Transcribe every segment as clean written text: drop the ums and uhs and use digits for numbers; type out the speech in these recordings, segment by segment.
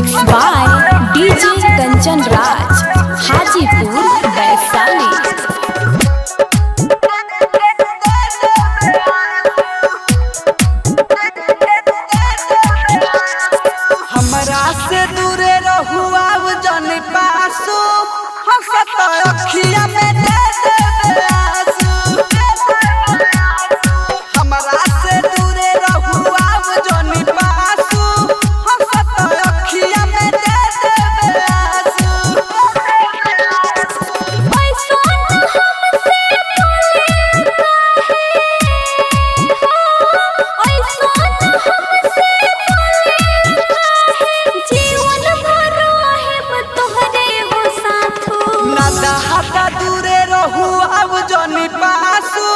Mixed by DJ Kanchan Raj, Hajipur, Vaishali। हमरा से दूरे रहू आव जन पासू हंसत अखिया में दे देबे आंसू। हमरा से दूरे रहू आव जन पासू हंसत अखिया में दे देबे आंसू। हटा दूरे रहू अब जनी पासू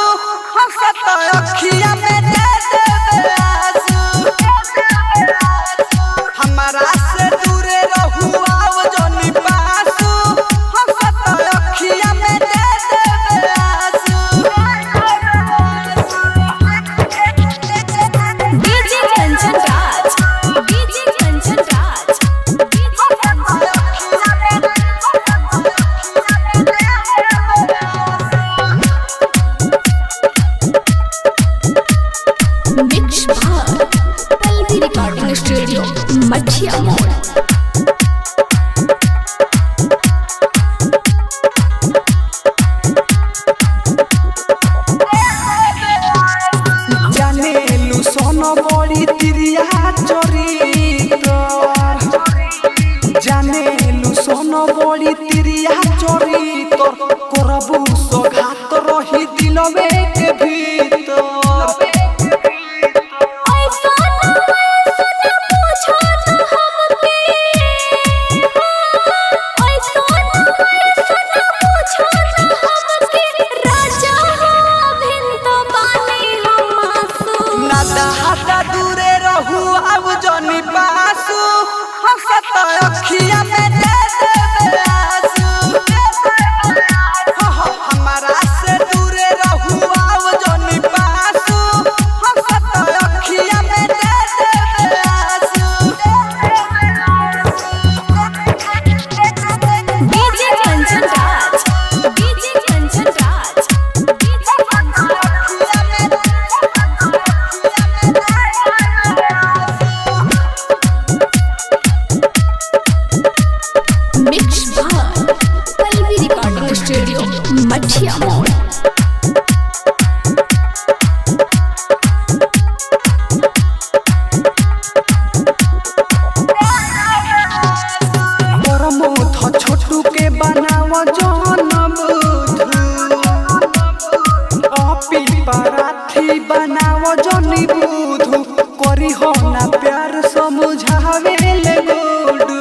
हंसत अखिया में दे देबे आंसू। हमरा से दूरे रहू अब जनी पासू हंसत अखिया में दे देबे आंसू। DJ Kanchan Raj, DJ Kanchan Raj, Mixed by Palvi Recording Studio, Mathia Mall। जानेलु सोन बड़ी तिरिया चरित्र जानेलु सोन बड़ी तिरिया चरित्र करबू सघात रही दिलवे के भीतर। हटा दूरे रहू अब जनी पासू हंसत अखिया में दे देबे आंसू। हमरा से दूरे रहू अब जनी पासू हंसत अखिया में दे देबे आंसू। DJ Kanchan Raj, DJ Kanchan Raj, Mixed by Palvi Recording Studio, Mathia Mall। परमोध छोटू के बनाव जन बुध अपी पराठी बनाव जनी बुध करी हो ना प्यार समझावे ले गुडू।